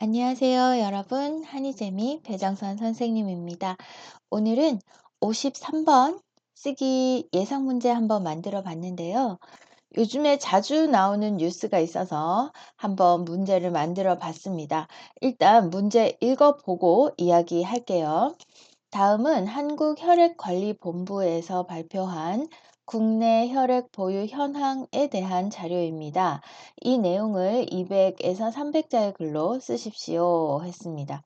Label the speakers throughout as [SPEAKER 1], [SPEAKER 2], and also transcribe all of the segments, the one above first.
[SPEAKER 1] 안녕하세요, 여러분. 한희재미 배정선 선생님입니다. 오늘은 53번 쓰기 예상 문제 한번 만들어 봤는데요. 요즘에 자주 나오는 뉴스가 있어서 한번 문제를 만들어 봤습니다. 일단 문제 읽어보고 이야기할게요. 다음은 한국혈액관리본부에서 발표한 국내 혈액 보유 현황에 대한 자료입니다. 이 내용을 200에서 300자의 글로 쓰십시오 했습니다.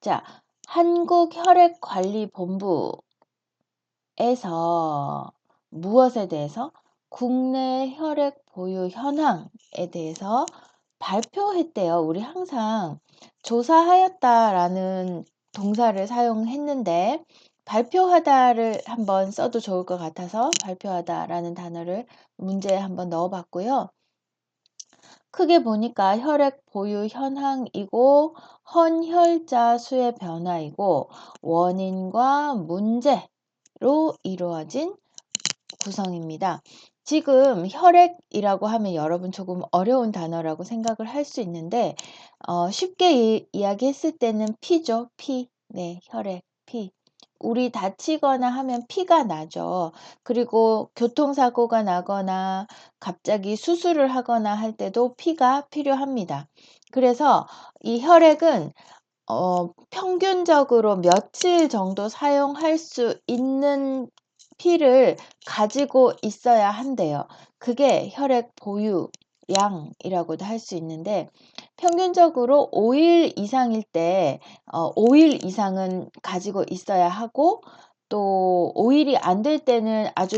[SPEAKER 1] 자, 한국혈액관리본부에서 무엇에 대해서? 국내 혈액 보유 현황에 대해서 발표했대요. 우리 항상 조사하였다라는 동사를 사용했는데 발표하다를 한번 써도 좋을 것 같아서 발표하다라는 단어를 문제에 한번 넣어봤고요. 크게 보니까 혈액 보유 현황이고 헌혈자 수의 변화이고 원인과 문제로 이루어진 구성입니다. 지금 혈액이라고 하면 여러분 조금 어려운 단어라고 생각을 할 수 있는데 쉽게 이야기했을 때는 피죠. 피. 네, 혈액, 피. 우리 다치거나 하면 피가 나죠. 그리고 교통사고가 나거나 갑자기 수술을 하거나 할 때도 피가 필요합니다. 그래서 이 혈액은 평균적으로 며칠 정도 사용할 수 있는 피를 가지고 있어야 한대요. 그게 혈액 보유량이라고도 할 수 있는데 평균적으로 5일 이상일 때 5일 이상은 가지고 있어야 하고 또 5일이 안 될 때는 아주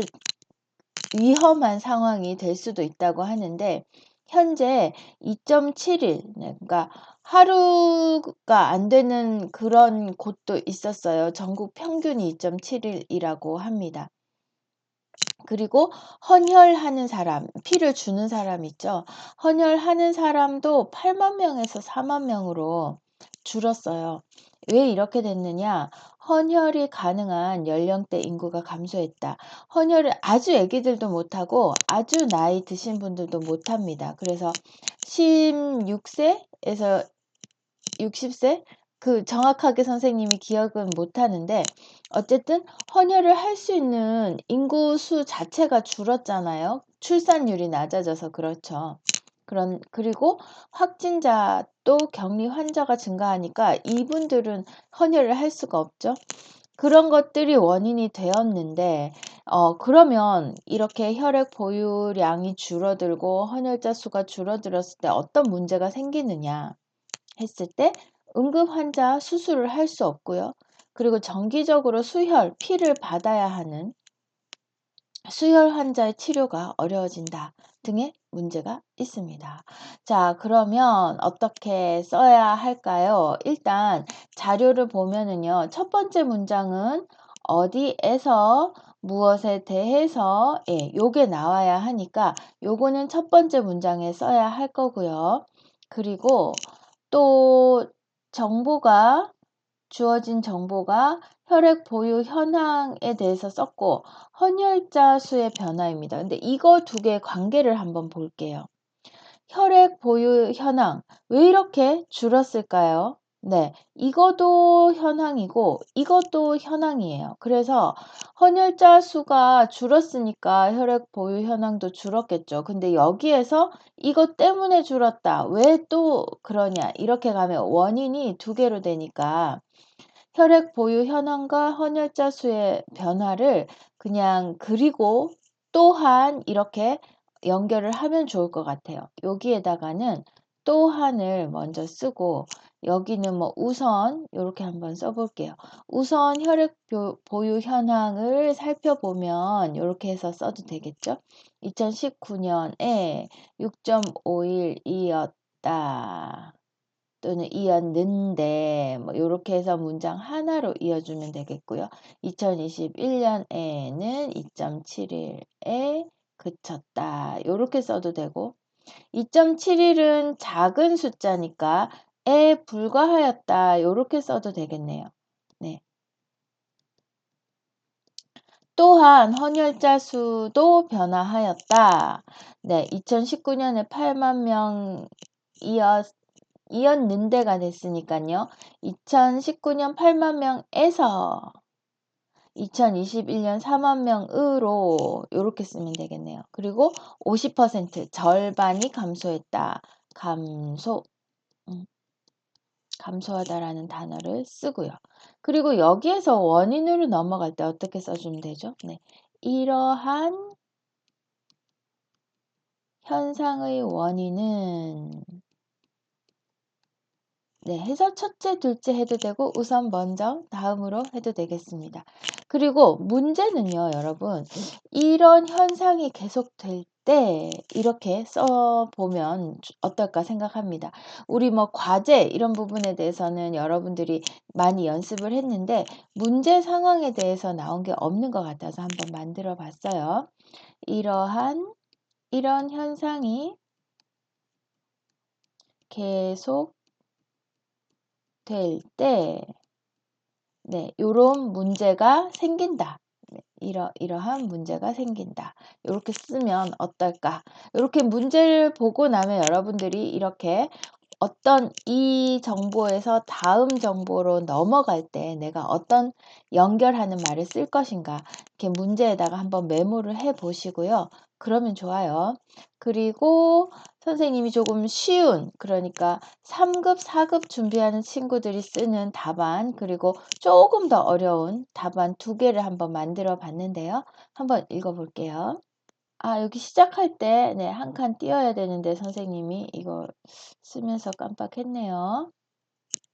[SPEAKER 1] 위험한 상황이 될 수도 있다고 하는데 현재 2.7일, 그러니까 하루가 안 되는 그런 곳도 있었어요. 전국 평균이 2.7일이라고 합니다. 그리고 헌혈하는 사람, 피를 주는 사람 있죠. 헌혈하는 사람도 8만 명에서 4만 명으로 줄었어요. 왜 이렇게 됐느냐? 헌혈이 가능한 연령대 인구가 감소했다. 헌혈을 아주 애기들도 못하고 아주 나이 드신 분들도 못합니다. 그래서 16세에서 60세? 그 정확하게 선생님이 기억은 못하는데 어쨌든 헌혈을 할 수 있는 인구 수 자체가 줄었잖아요. 출산율이 낮아져서 그렇죠. 그리고 확진자 또 격리 환자가 증가하니까 이분들은 헌혈을 할 수가 없죠. 그런 것들이 원인이 되었는데 그러면 이렇게 혈액 보유량이 줄어들고 헌혈자 수가 줄어들었을 때 어떤 문제가 생기느냐 했을 때 응급 환자 수술을 할 수 없고요. 그리고 정기적으로 피를 받아야 하는 수혈 환자의 치료가 어려워진다 등의 문제가 있습니다. 자, 그러면 어떻게 써야 할까요? 일단 자료를 보면은요. 첫 번째 문장은 어디에서 무엇에 대해서 요게 나와야 하니까 요거는 첫 번째 문장에 써야 할 거고요. 그리고 또 주어진 정보가 혈액 보유 현황에 대해서 썼고 헌혈자 수의 변화입니다. 근데 이거 두 개의 관계를 한번 볼게요. 혈액 보유 현황, 왜 이렇게 줄었을까요? 네, 이것도 현황이고 이것도 현황이에요. 그래서 헌혈자 수가 줄었으니까 혈액 보유 현황도 줄었겠죠. 근데 여기에서 이것 때문에 줄었다. 왜 또 그러냐? 이렇게 가면 원인이 두 개로 되니까 혈액 보유 현황과 헌혈자 수의 변화를 그냥 그리고 또한 이렇게 연결을 하면 좋을 것 같아요. 여기에다가는 또한을 먼저 쓰고 여기는 뭐 우선 이렇게 한번 써볼게요. 우선 혈액 보유 현황을 살펴보면 이렇게 해서 써도 되겠죠. 2019년에 6.5일이었다. 또는 이었는데 뭐 요렇게 해서 문장 하나로 이어주면 되겠고요. 2021년에는 2.7일에 그쳤다. 요렇게 써도 되고 2.7일은 작은 숫자니까 에 불과하였다. 요렇게 써도 되겠네요. 네. 또한 헌혈자 수도 변화하였다. 네, 2019년에 8만 명이었 이었는데가 됐으니까요. 2019년 8만 명에서 2021년 4만 명으로 이렇게 쓰면 되겠네요. 그리고 50% 절반이 감소했다. 감소하다라는 단어를 쓰고요. 그리고 여기에서 원인으로 넘어갈 때 어떻게 써주면 되죠? 네. 이러한 현상의 원인은 네, 해서 첫째, 둘째 해도 되고 우선 먼저 다음으로 해도 되겠습니다. 그리고 문제는요, 여러분. 이런 현상이 계속될 때 이렇게 써보면 어떨까 생각합니다. 우리 뭐 과제 이런 부분에 대해서는 여러분들이 많이 연습을 했는데 문제 상황에 대해서 나온 게 없는 것 같아서 한번 만들어 봤어요. 이런 현상이 계속 될 때, 네, 요런 문제가 생긴다. 네, 이러한 문제가 생긴다. 이렇게 쓰면 어떨까? 이렇게 문제를 보고 나면 여러분들이 이렇게 어떤 이 정보에서 다음 정보로 넘어갈 때 내가 어떤 연결하는 말을 쓸 것인가 이렇게 문제에다가 한번 메모를 해 보시고요. 그러면 좋아요. 그리고 선생님이 조금 쉬운 그러니까 3급, 4급 준비하는 친구들이 쓰는 답안 그리고 조금 더 어려운 답안 두 개를 한번 만들어 봤는데요. 한번 읽어 볼게요. 아, 여기 시작할 때, 네, 한 칸 띄어야 되는데 선생님이 이거 쓰면서 깜빡했네요.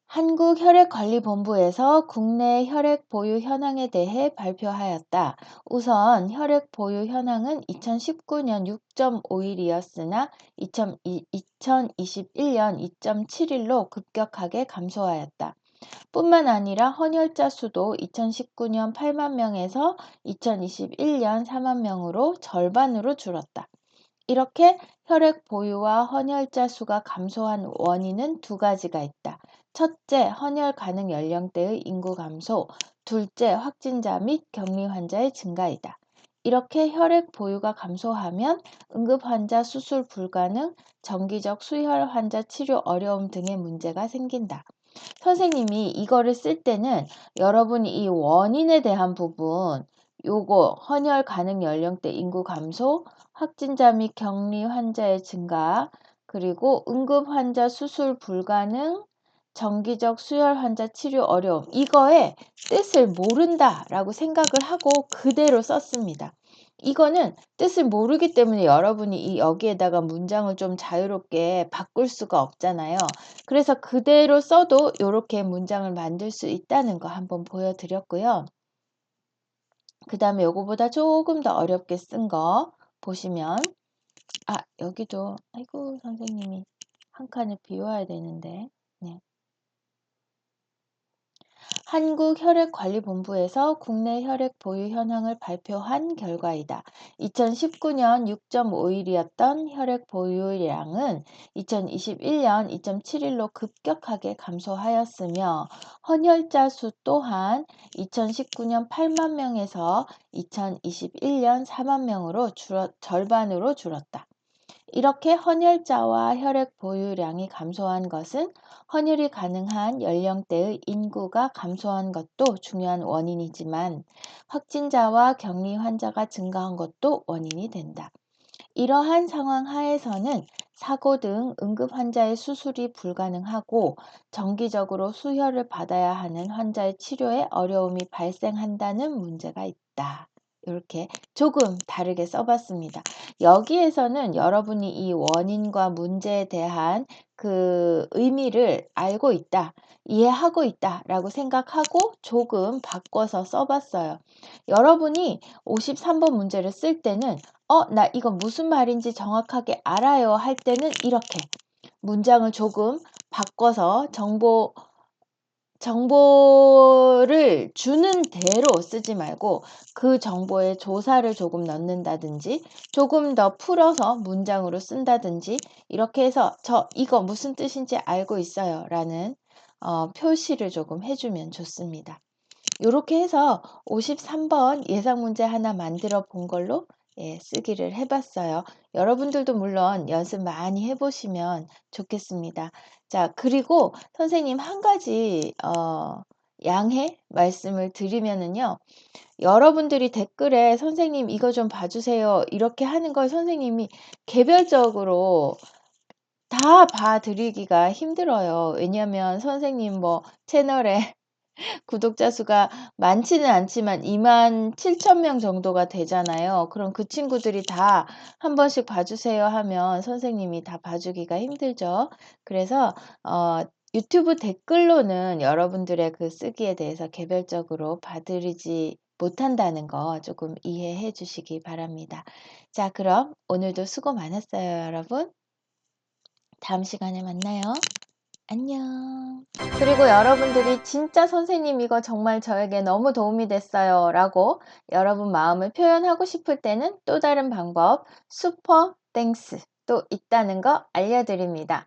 [SPEAKER 1] 한국혈액관리본부에서 국내 혈액 보유 현황에 대해 발표하였다. 우선 혈액 보유 현황은 2019년 6.5일이었으나 2021년 2.7일로 급격하게 감소하였다. 뿐만 아니라 헌혈자 수도 2019년 8만 명에서 2021년 4만 명으로 절반으로 줄었다. 이렇게 혈액 보유와 헌혈자 수가 감소한 원인은 두 가지가 있다. 첫째, 헌혈 가능 연령대의 인구 감소. 둘째, 확진자 및 격리 환자의 증가이다. 이렇게 혈액 보유가 감소하면 응급 환자 수술 불가능, 정기적 수혈 환자 치료 어려움 등의 문제가 생긴다. 선생님이 이거를 쓸 때는 여러분이 이 원인에 대한 부분, 요거 헌혈 가능 연령대 인구 감소, 확진자 및 격리 환자의 증가, 그리고 응급 환자 수술 불가능, 정기적 수혈 환자 치료 어려움, 이거의 뜻을 모른다라고 생각을 하고 그대로 썼습니다. 이거는 뜻을 모르기 때문에 여러분이 여기에다가 문장을 좀 자유롭게 바꿀 수가 없잖아요. 그래서 그대로 써도 이렇게 문장을 만들 수 있다는 거 한번 보여드렸고요. 그 다음에 요거보다 조금 더 어렵게 쓴 거 보시면 여기도 아이고 선생님이 한 칸을 비워야 되는데 네. 한국혈액관리본부에서 국내 혈액 보유 현황을 발표한 결과이다. 2019년 6.5일이었던 혈액 보유량은 2021년 2.7일로 급격하게 감소하였으며 헌혈자 수 또한 2019년 8만 명에서 2021년 4만 명으로 절반으로 줄었다. 이렇게 헌혈자와 혈액 보유량이 감소한 것은 헌혈이 가능한 연령대의 인구가 감소한 것도 중요한 원인이지만 확진자와 격리 환자가 증가한 것도 원인이 된다. 이러한 상황 하에서는 사고 등 응급 환자의 수술이 불가능하고 정기적으로 수혈을 받아야 하는 환자의 치료에 어려움이 발생한다는 문제가 있다. 이렇게 조금 다르게 써봤습니다. 여기에서는 여러분이 이 원인과 문제에 대한 그 의미를 알고 있다, 이해하고 있다 라고 생각하고 조금 바꿔서 써봤어요. 여러분이 53번 문제를 쓸 때는 나 이거 무슨 말인지 정확하게 알아요 할 때는 이렇게 문장을 조금 바꿔서 정보를 주는 대로 쓰지 말고 그 정보에 조사를 조금 넣는다든지 조금 더 풀어서 문장으로 쓴다든지 이렇게 해서 저 이거 무슨 뜻인지 알고 있어요 라는 표시를 조금 해주면 좋습니다. 이렇게 해서 53번 예상 문제 하나 만들어 본 걸로 예, 쓰기를 해봤어요. 여러분들도 물론 연습 많이 해보시면 좋겠습니다. 자, 그리고 선생님 한 가지 양해 말씀을 드리면은요. 여러분들이 댓글에 선생님 이거 좀 봐주세요. 이렇게 하는 걸 선생님이 개별적으로 다 봐드리기가 힘들어요. 왜냐면 선생님 뭐 채널에 구독자 수가 많지는 않지만 27,000명 정도가 되잖아요. 그럼 그 친구들이 다 한 번씩 봐주세요 하면 선생님이 다 봐주기가 힘들죠. 그래서 유튜브 댓글로는 여러분들의 그 쓰기에 대해서 개별적으로 봐드리지 못한다는 거 조금 이해해 주시기 바랍니다. 자, 그럼 오늘도 수고 많았어요, 여러분. 다음 시간에 만나요. 안녕. 그리고 여러분들이 진짜 선생님 이거 정말 저에게 너무 도움이 됐어요 라고 여러분 마음을 표현하고 싶을 때는 또 다른 방법 슈퍼 땡스 또 있다는 거 알려드립니다.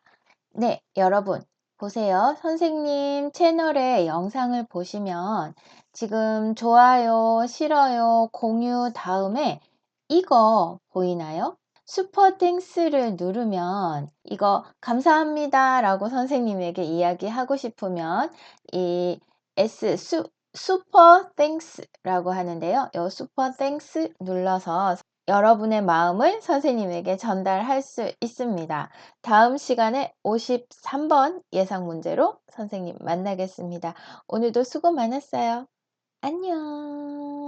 [SPEAKER 1] 네, 여러분 보세요. 선생님 채널의 영상을 보시면 지금 좋아요, 싫어요, 공유 다음에 이거 보이나요? 슈퍼 땡스를 누르면 이거 감사합니다 라고 선생님에게 이야기하고 싶으면 이 슈퍼 땡스라고 하는데요. 이 슈퍼 땡스 눌러서 여러분의 마음을 선생님에게 전달할 수 있습니다. 다음 시간에 53번 예상 문제로 선생님 만나겠습니다. 오늘도 수고 많았어요. 안녕.